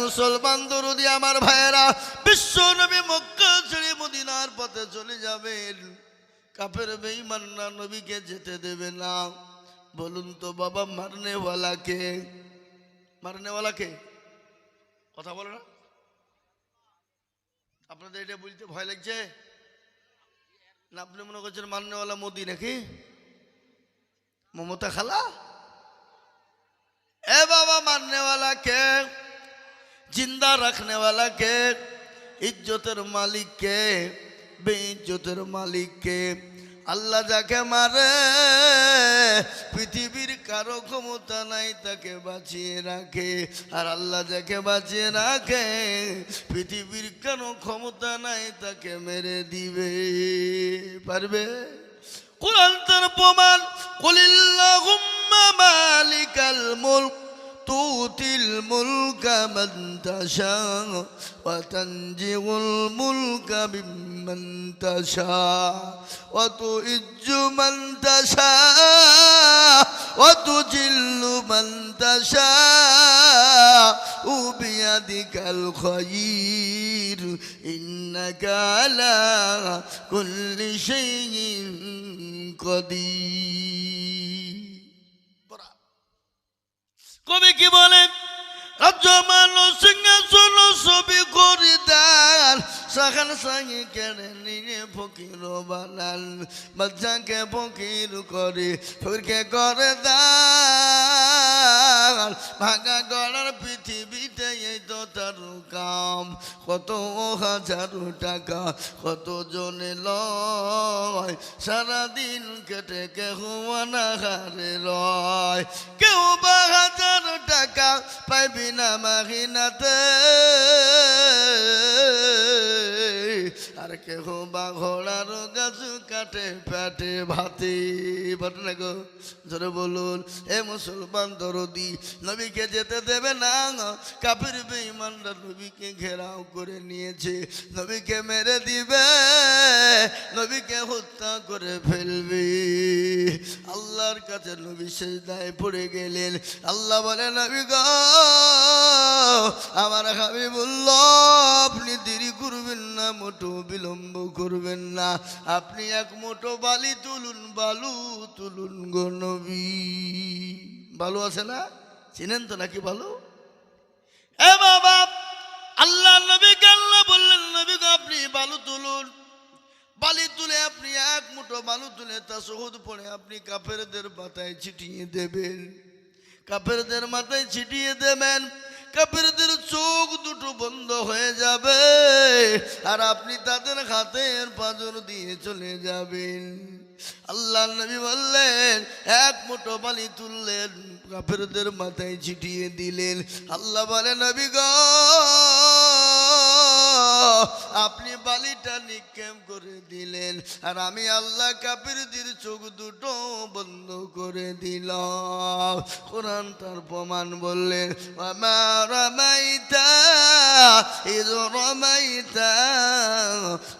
মুসলমান দরদি আমার ভাইয়েরা, বিশ্ব নবী মক্কা ছেড়ে মদিনার পথে চলে যাবেন, কাফের বেঈমানরা নবীকে যেতে দেবে না। বলুন তো বাবা, মারনেওয়ালাকে মারনেওয়ালাকে কথা বলো না? আপনাদের এটা বলতে ভয় লাগছে না? আপনি মনে করছেন মারনেওয়ালা মোদি নাকি মমতা খালা? এ বাবা, মারনেওয়ালা কে? জিন্দা রাখনে वाला के, ইজ্জতের মালিক কে, বেইজ্জতের মালিক কে? আল্লাহ যাকে মারে পৃথিবীর কারো ক্ষমতা নাই তাকে বাঁচিয়ে রাখে, আর আল্লাহ যাকে বাঁচিয়ে রাখে পৃথিবীর কারো ক্ষমতা নাই তাকে মেরে দিবে। পারবে? কুরআন তার প্রমাণ, কুলিল্লাহুম্মা মালিকাল মুলক تؤتي الملك من تشاء وتنزع الملك ممن تشاء وتعز من تشاء وتذل من تشاء بيدك الخير إنك على كل شيء قدير। কবি কি বলে? রাজ্য মানুষ সিংহাসন ছবি করে দেন, সেখান সঙ্গে কেড়ে নিয়ে ফকির বানান, বাচ্চাকে ফকির করে ফকিরকে করে দেন। ভাঙা গড়ার পৃথিবীতে এই তো তার কাম, কত হাজার টাকা কত জনে লয়, সারাদিন কেটে কেহ অনাহারে রয়। কেউ বা হাজার টাকা পাইবি না মাহিনাতে, আর কেহ বা ঘোড়ার গাছ কাটে পেটে ভাতে। বটে না গো? জোরে বলুন। এ মুসলমান দরদি, নবীকে যেতে দেবে না। কাফির বেঈমানরা নবীকে ঘেরাও করে নিয়েছে, নবীকে মেরে দিবে, নবীকে হত্যা করে ফেলবে। আল্লাহর কাছে নবী সিজদায় পড়ে গেলেন। আল্লাহ বলে, নবী গো, আমার হাবিবুল্লাহ, আপনি দেরি করবেন না, মোটো বিলম্ব করবেন না, আপনি এক মুঠো বালি তুলুন, বালু তুলুন গো নবী। বালু আছে না? চিনেন তো নাকি বালু? এ বাবা, আল্লাহ নবীকে আল্লাহ বললেন, নবী গো, আপনি বালু তুলুন। বালি তুলে আপনি এক মুঠো বালু তুলে তাশাহুদ পড়ে আপনি কাফেরদের মাথায় ছিটিয়ে দেবেন, কাফেরদের মাথায় ছিটিয়ে দেবেন। কাফেরদের চোখ দুটো বন্ধ হয়ে যাবে, আর আপনি তাদের হাতের পাঁজর দিয়ে চলে যাবেন। আল্লাহ নবী বললেন, এক মুঠো বালি তুললেন, কাফেরদের মাথায় ছিটিয়ে দিলেন। আল্লাহ বলে, নবী গো, আপনি বালিটা নিক্ষেপ করে দিলেন, আর আমি আল্লাহ কাফেরদের চোখ দুটো বন্ধ করে দিলাম। কোরআন তার প্রমাণ বললেন, ওয়ামা রামাইতা ইয রামাইতা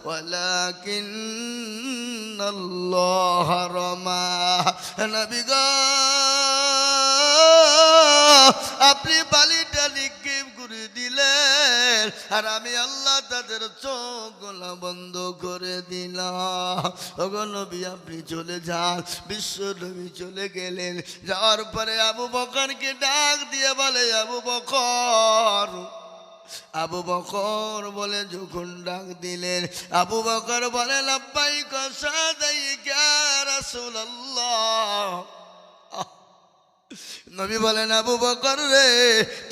ওয়ালাকিন্নাল্লাহ রামা। নবী গো, আপনি বালিটা নিক্ষেপ করে দিলেন, আর আমি আল্লাহ তাদের চোখগুলো বন্ধ করে দিলাম। ওগো নবী, আপনি চলে যান। বিশ্ব নবী চলে গেলেন। যাওয়ার পরে আবু বকরকে ডাক দিয়ে বলে, আবু বকর, আবু বকর বলে যখন ডাক দিলেন, আবু বকর বলে, লাব্বাইক সাদাইক ইয়া রাসূলুল্লাহ। নবী বলেন, আবু বকর রে,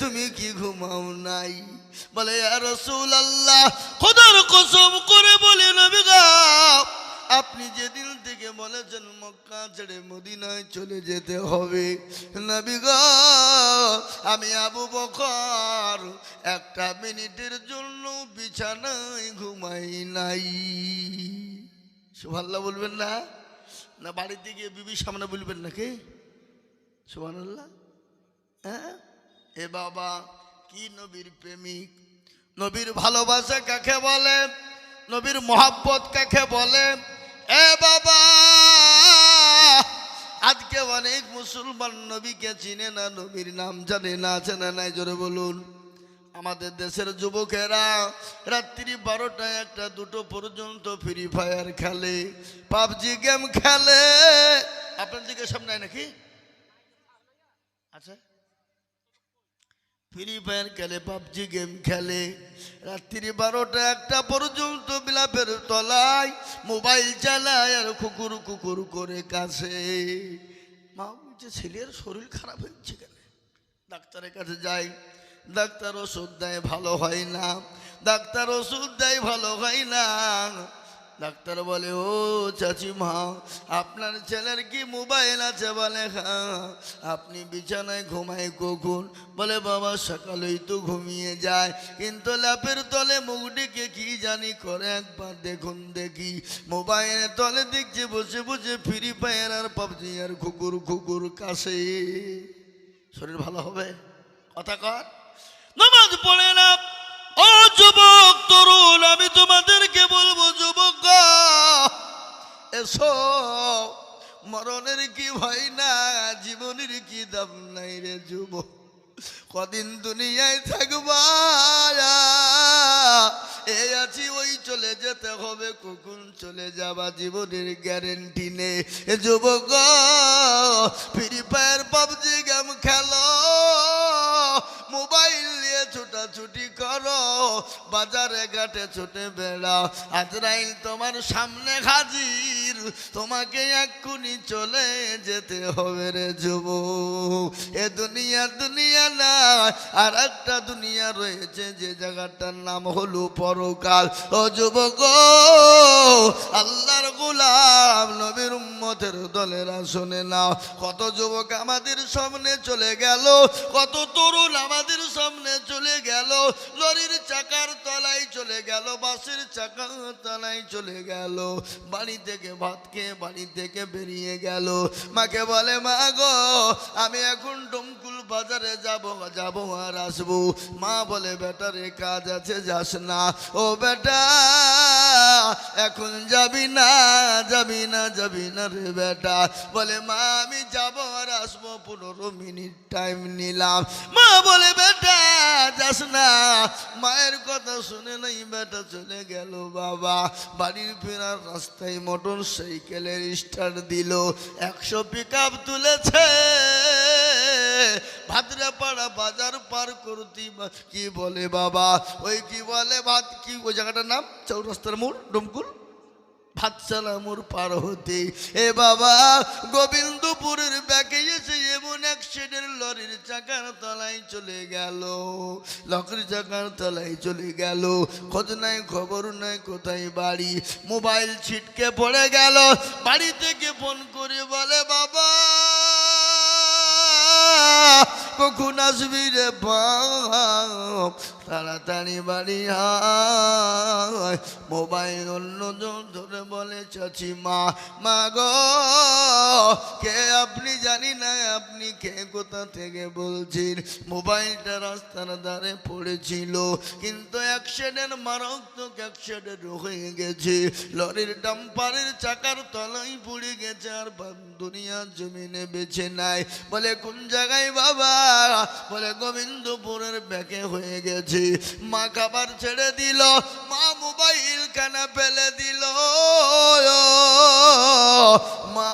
তুমি কি ঘুমাও নাই? বলে, ইয়া রাসূলুল্লাহ, খোদার কসম করে বলে, নবী গো, আপনি যেদিন থেকে বলেছেন মক্কা ছেড়ে মদিনায় চলে যেতে হবে, নবী গো, আমি আবু বকর একটা মিনিটের জন্য বিছানায় ঘুমাই নাই। সুবহানাল্লাহ বলবেন না? না বাড়িতে গিয়ে বিবির সামনে বলবেন নাকি? সুবহানাল্লাহ। হ্যাঁ, এ বাবা, কি নবীর প্রেমিক, নবীর ভালোবাসা কাকে বলে, নবীর মহব্বত কাকে বলে? এ বাবা, আজকে অনেক মুসলমান নবীকে চিনে না, নবীর নাম জানে না। আছে না নাই? জোরে বলুন। আমাদের দেশের যুবকেরা রাত্রি 12টা 1টা 2টো পর্যন্ত ফ্রি ফায়ার খেলে, পাবজি গেম খেলে। আপনার দিকে সব নাই নাকি? আচ্ছা, ফ্রি ফায়ার খেলে, পাবজি গেম খেলে, রাত্রি 12টা 1টা পর্যন্ত বিলাপের তলায় মোবাইল চালায় আর কুকুর কুকুর করে কাছে। মা বলছে ছেলের শরীর খারাপ হচ্ছে কেন? ডাক্তারের কাছে যাই, ডাক্তার ওষুধ দেয়, ভালো হয় না। ডাক্তার ওষুধ দেয়, ভালো হয় না। ডাক্তার বলে, ও চাচিমা, আপনার ছেলের কি মোবাইল আছে? বলে হ্যাঁ। আপনি বিছানায় ঘুমায় কখন? বলে বাবা সকালেই তো ঘুমিয়ে যায়, কিন্তু ল্যাপের তলে মুখ ডেকে কি জানি করে, একবার দেখুন দেখি। মোবাইলের তলে দেখছে বসে বসে ফ্রি ফায়ার আর পাবজি আর কুকুর কুকুর কাছে। শরীর ভালো হবে? কথা কর। নামাজ পড়ে না। ও যুবক তরুণ, আমি তোমাদেরকে বলবো, যুবক এসো, মরণের কি ভয় না, জীবনের কি দাম নাই রে যুবক। কদিন দুনিয়ায় থাকবা, এই আছি ওই চলে যেতে হবে, কখন চলে যাবা জীবনের গ্যারেন্টি নেই। যুবক ফ্রি ফায়ার পাবজি গেম খেলো, মোবাইল নিয়ে ছুটাছুটি করো, বাজারে ঘাটে ছুটে বেড়াও, আজরাইল তোমার সামনে হাজির, তোমাকে এক্ষুনি চলে যেতে হবে রে যুবক। এ দুনিয়া দুনিয়া না, আর একটা দুনিয়া রয়েছে, যে জায়গাটার নাম হলো পরকাল। ও যুবক, আল্লাহর গোলাম নবীর উম্মতের দলেরা শুনে নাও, কত যুবক আমাদের সামনে চলে গেল, কত তরুণ আমাদের সামনে চলে গেল, লরির চাকার তলায় চলে গেল, বাসের চাকার তলায় চলে গেল, বাড়ি থেকে ভাত খেয়ে বাড়ি থেকে বেরিয়ে গেল। মাকে বলে, মা গো আমি এখন ডমকুল বাজারে যাব আর আসবো। মা বলে, বেটা রে কাজ আছে, যাস না। ও বেটা এখন যাবি না, যাবি না, যাবি না রে বেটা। বলে, মা আমি যাব আর আসবো, 15 মিনিট টাইম নিলাম। মা বলে, বেটা যাস না। মায়ের কথা শুনে নাই বেটা চলে গেল। বাবা বাড়ির ফেরার রাস্তায় মোটর সাইকেলের স্টার্ট দিল, 100 পিকআপ তুলেছে, ভাদ্রাপাড়া বাজার পার করতি। কি বলে বাবা, ওই কি বলে ভাত, কি ওই জায়গাটার নাম, চৌরাস্তার মোড়, ডমকুল ভাতশালা মোড় পার হতে। এ বাবা গোবিন্দপুরের ব্যাকে এসে এমন অ্যাক্সিডেন্ট, লরির চাকার তলায় চলে গেল, লরির চাকার তলায় চলে গেল, খোঁজ নাই খবর নাই কোথায় বাড়ি। মোবাইল ছিটকে পড়ে গেল। বাড়ি থেকে ফোন করে বলে, বাবা কখন আসবি রে বাপ, তাড়াতাড়ি বাড়ি আয়। মোবাইল অন্যজন ধরে বলে, চাচিমা, মা গো কে আপনি? জানি না আপনি কে, কোথা থেকে বলছেন? মোবাইলটা রাস্তার ধারে পড়েছিল, কিন্তু অ্যাক্সিডেন্ট, মারাত্মক অ্যাক্সিডেন্ট হয়ে গেছে, লরির ডাম্পারের চাকার তলায় পড়ে গেছে, আর দুনিয়ার জমিনে বেঁচে নাই। বলে, কোন জায়গায় বাবা? বলে, গোবিন্দপুরের ব্যাকে হয়ে গেছে। মা খাবার ছেড়ে দিল, মা মোবাইল খানা ফেলে দিল, মা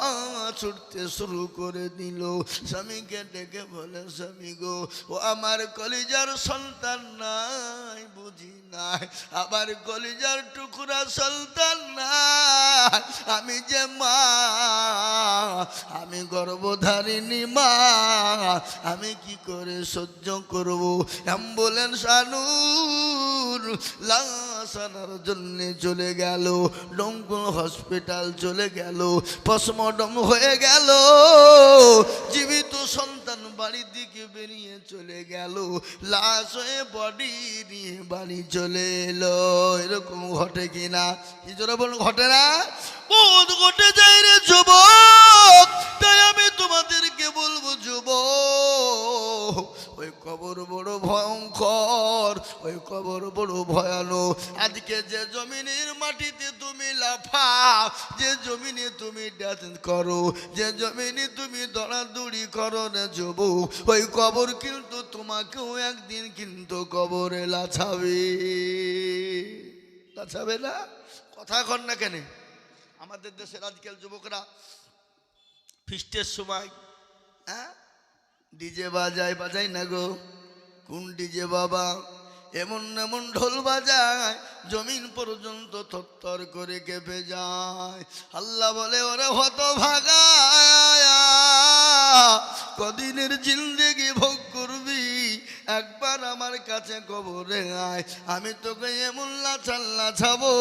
ছুটতে শুরু করে দিল। স্বামীকে ডেকে বলে, স্বামী গো, ও আমার কলিজার সন্তান নাই বুঝি নাই, আবার কলিজার টুকরা সন্তান নাই, আমি যে মা, আমি গর্ভধারিণী মা, আমি কি করে সহ্য করব? অ্যাম্বুলেন্স আনুন, লাশ আনার জন্য চলে গেল, ডমকুল হসপিটাল চলে গেল, পোস্টমর্টম হয়ে গেল, জীবিত সন্তান বাড়ির দিকে বেরিয়ে চলে গেল, লাশ হয়ে বডি নিয়ে বাড়ি চলে এলো। এরকম ঘটে কিনা? কি জোরে বলুন, ঘটে না? বহুত ঘটে যায় রে যুবক। তাই আমি তোমাদেরকে বলবো, যুবক ওই কবর বড় ভয়ঙ্কর, ওই কবর বড় ভয়ানক। আজকে যে জমিনের মাটিতে তুমি লাফাও, যে জমিনে তুমি ডান্স করো, যে জমিনে তুমি দৌড়াদৌড়ি করো না যুবক, ওই কবর কিন্তু তোমাকেও একদিন কিন্তু কবরে লাছাবে। লাছাবে না? কথা কর না কেন? আমাদের দেশের আজকাল যুবকরা ফিস্টের সময় হ্যাঁ ডিজে বাজায় না গো? কোন ডিজে বাবা? এমন এমন ঢোল বাজায় জমিন পর্যন্ত থরথর করে কেঁপে যায়। আল্লাহ বলে ওরে হতভাগা, কদিনের জিন্দেগি ভোগ করবি, একবার আমার কাছে কবরে আয়, আমি তোকে এমন লাছাবো,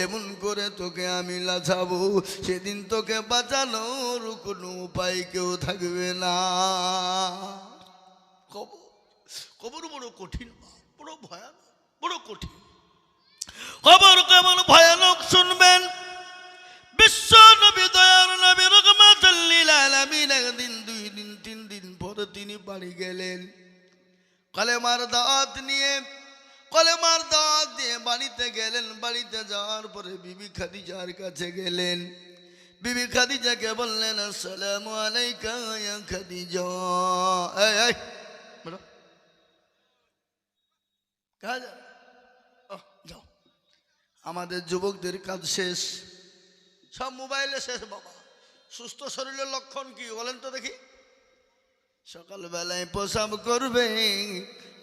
এমন করে তোকে আমি লাছাবো, সেদিন তোকে বাঁচানোর কোনো উপায় কেউ থাকবে না। কবর বড় কঠিন, বড় ভয়ানক, বড় কঠিন। কবর কেমন ভয়ানক শুনবেন। বিশ্ব নবী দয়ার নবী রহমাতুল লিল আলামিন একদিন, 2 দিন 3 দিন পরে তিনি বাড়ি গেলেন কলেমার দাওয়াত নিয়ে। কলেমার দাওয়াত দিয়ে বাড়িতে গেলেন। বাড়িতে যাওয়ার পরে বিবি খাদিজার কাছে গেলেন। বিবি খাদিজাকে বললেন, আসসালামু আলাইকা ইয়া খাদিজা। এই বলো কাজ যাও, আমাদের যুবকদের কাজ শেষ, সব মোবাইলে শেষ বাবা। সুস্থ শরীরের লক্ষণ কি বলেন তো দেখি? সকালবেলায় প্রসাব করবে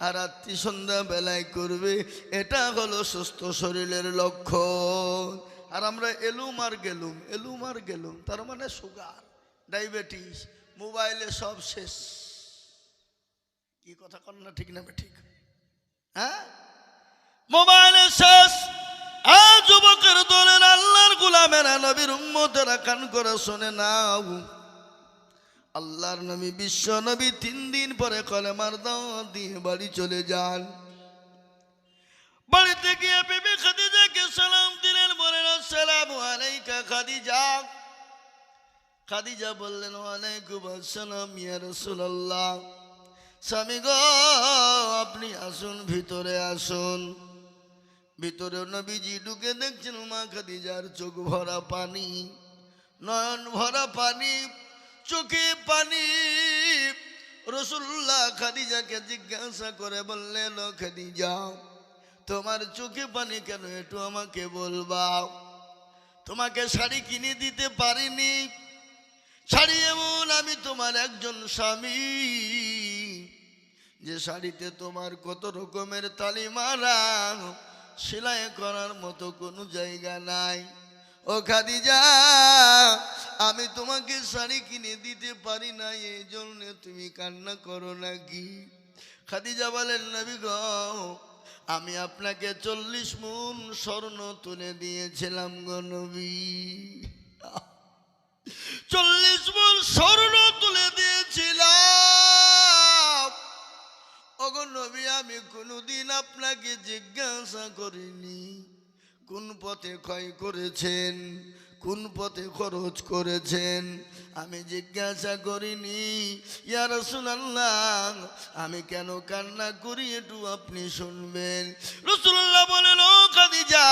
আর রাত্রি সন্ধ্যা বেলায় করবে, এটা হলো সুস্থ শরীরের লক্ষণ। আর আমরা এলুম আর গেলুম, তার মানে সুগার, ডায়াবেটিস, মোবাইলে সব শেষ। কি কথা কন না? ঠিক না ঠিক? হ্যাঁ, মোবাইলে শেষ। আর যুবকের দলের আল্লাহর গোলামেরা, নবীর উম্মতেরা কান করে শোনে নাও। আল্লাহর নবী বিশ্ব নবী 3 দিন পরে কলেমার দাওয়াত দিয়ে বাড়ি চলে যান। বাড়িতে গিয়ে বিবি খাদিজাকে সালাম দিলেন, বলেন আসসালামু আলাইকা খাদিজা। খাদিজা বললেন, ওয়ালাইকুম আসসালাম ইয়া রাসূলুল্লাহ। স্বামী গো, আপনি আসুন, ভিতরে আসুন। ভিতরে নবীজি ঢুকে দেখছেন মা খাদিজার চোখ ভরা পানি, নয়ন ভরা পানি, চোখে পানি। রাসূলুল্লাহ খাদিজাকে জিজ্ঞাসা করে বললেন, ও খাদিজা, তোমার চোখে পানি কেন, একটু আমাকে বলবা? তোমাকে শাড়ি কিনে দিতে পারিনি, শাড়ি এমন আমি তোমার একজন স্বামী, যে শাড়িতে তোমার কত রকমের তালি মারা, সেলাই করার মতো কোনো জায়গা নাই। ও খাদিজা, আমি তোমাকে শাড়ি কিনে দিতে পারি না, এই জন্য তুমি কান্না করো নাকি? খাদিজা বলেন, নবী গো, আমি আপনাকে 40 মণ স্বর্ণ তুলে দিয়েছিলাম গো নবী। 40 মণ স্বর্ণ তুলে দিয়েছিলাম। ওগো নবী, আমি কোনোদিন আপনাকে জিজ্ঞাসা করিনি কোন পথে ক্ষয় করেছেন, কোন পথে খরচ করেছেন, আমি জিজ্ঞাসা করিনি। ইয়া রাসূলুল্লাহ, আমি কেন কান্না করি একটু আপনি শুনবেন। রাসূলুল্লাহ বলেন, ও খাদিজা,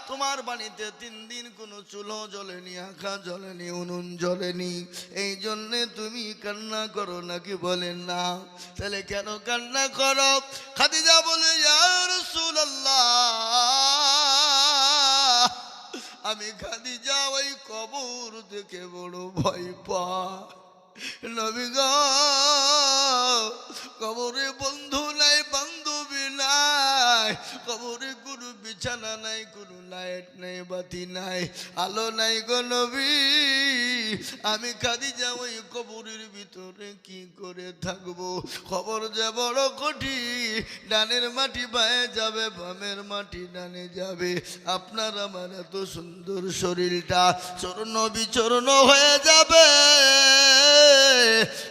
তোমার বাড়িতে 3 দিন কোনো চুলো জ্বলেনি, আঁখা জ্বলেনি, উনুন জ্বলেনি, এই জন্যে তুমি কান্না করো নাকি? বলেন না। তাহলে কেন কান্না করো? খাদিজা বলে, ইয়া রাসূলুল্লাহ, আমি খাদিজা ওই কবর দেখে বড় ভয় পাই। নবী গো, কবরে বন্ধু নাই, বান্ধবী নাই, কবরে কোনো বিছানা নাই, কোনো লাইট নাই, বাতি নাই, আলো নাই গো নবী। আমি খাদিজা ওই কবরের ভিতরে কি করে থাকবো? খবর যে বড় কঠিন, ডানের মাটি বায়ে যাবে, বামের মাটি ডানে যাবে। আপনার আমার এত সুন্দর শরীরটা চূর্ণ বিচূর্ণ হয়ে যাবে।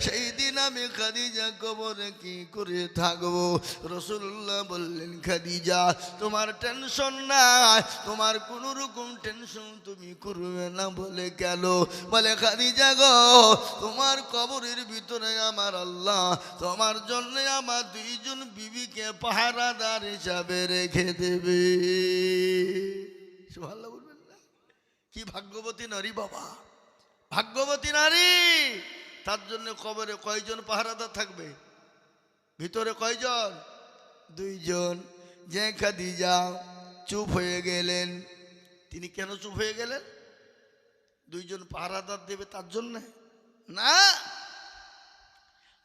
সেই দিন আমি খাদিজা কবরে কি করে থাকবো? রাসূলুল্লাহ বললেন, খাদিজা তোমার টেনশন নাই, তোমার কোনো রকম টেনশন তুমি করবে না। বলে কেন? বলে খাদিজা গো, তোমার কবরের ভিতরে আমার আল্লাহ তোমার জন্য আমার দুইজন বিবিকে পাহারাদার হিসাবে রেখে দেবে। সুবহানাল্লাহ বলবেন না? কি ভাগ্যবতী নারী বাবা, ভাগ্যবতী নারী। তার জন্য কবরে কয়জন পাহারাদার থাকবে? ভিতরে কয়জন? দুইজন। যে খাদিজা চুপ হয়ে গেলেন, তিনি কেন চুপ হয়ে গেলেন? দুইজন পাহারাদার দেবে তার জন্য না,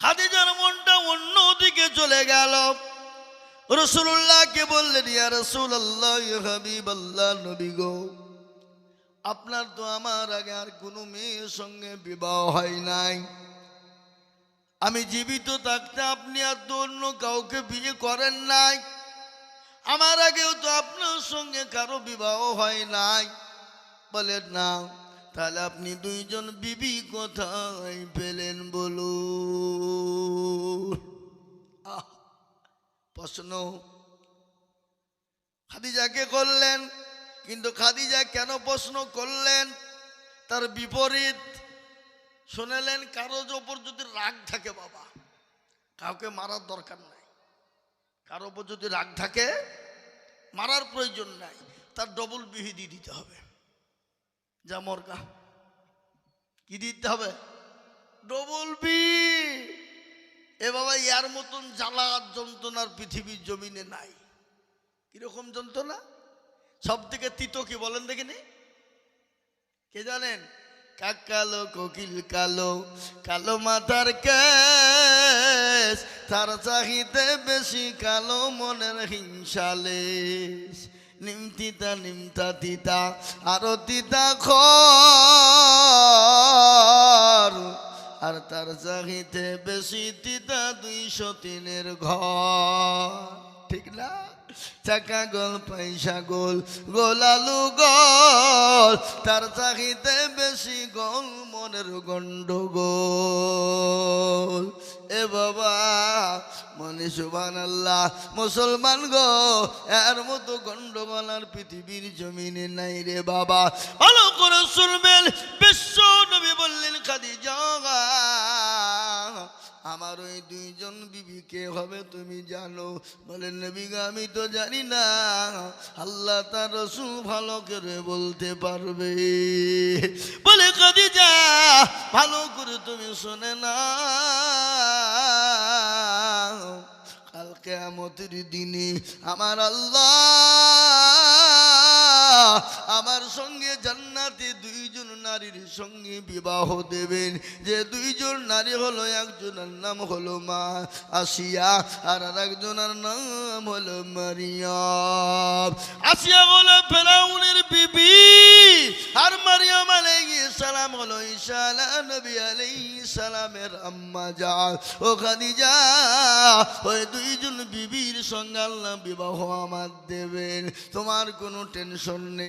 খাদিজার মনটা অন্যদিকে চলে গেল। রাসূলুল্লাহকে বললেন, ইয়া রাসূলুল্লাহ, ইয়া হাবিবাল্লাহ, নবী গো, আপনার তো আমার আগে আর কোনো মেয়ের সঙ্গে বিবাহ হয় নাই। আমি জীবিত থাকতে আপনি আর তো অন্য কাউকে বিয়ে করেন নাই, আমার আগেও তো আপনার সঙ্গে কারো বিবাহ হয় নাই। বলে না, তাহলে আপনি দুইজন বিবি কোথায় পেলেন বলুন? প্রশ্ন খাদিজাকে করলেন, কিন্তু খাদিজা কেন প্রশ্ন করলেন তার বিপরীত শুনেলেন। কারোর ওপর যদি রাগ থাকে বাবা, কাউকে মারার দরকার নাই। কারোর ওপর যদি রাগ থাকে মারার প্রয়োজন নাই, তার ডবল বিহি দিয়ে দিতে হবে। যা মরকা কি দিতে হবে? Double B. এ বাবা, ইয়ার মতন জ্বালা যন্ত্রণার পৃথিবীর জমিনে নাই। কিরকম যন্ত্রণা? সব থেকে তিতো কি বলেন দেখিনি? কে জানেন? কাক কালো, কোকিল কালো, কালো মাথার কেশ, তার চাহিতে বেশি কালো মনের হিংসালেশ। নিমতিতা নিমতা তিতা আরো তিতা খর, আর তার চাহিতে বেশি তিতা 203-এর ঘর। ঠিক না? চাকা গোল পয়সা গোল, গোলালু গোল, তার চাহিতে বেশি গোল মনের গন্ডগোল। এ বাবা মনে সুবহানাল্লাহ, মুসলমান গো, এর মতো গন্ডগোল আর পৃথিবীর জমিনে নাই রে বাবা। ভালো করে শুনবেন, বিশ্ব নবী বললেন, খাদিজা আমার ওই দুইজন বিবি কে হবে তুমি জানো? বলেন, নবী গো, আমি তো জানি না, আল্লাহ তার রাসূল ভালো করে বলতে পারবে। বলে, খাদিজা ভালো করে তুমি শুনে না, কাল কিয়ামতের দিনে আমার আল্লাহ আমার সঙ্গে জান্নাতে দুইজন নারীর সঙ্গে বিবাহ দেবেন। যে দুইজন নারী হলো, একজনের নাম হলো মা আসিয়া, আর একজনের নাম হলো মারিয়াম। আসিয়া হলো ফেরাউনের বিবি, আর মারিয়াম আলাইহিস সালাম হলো ঈসা নবী আলাইহিস সালামের আম্মা জান। ও খাদিজা, ওই দুইজন বিবির সঙ্গে আল্লাহ বিবাহ আমার দেবেন, তোমার কোনো টেনশন নেই।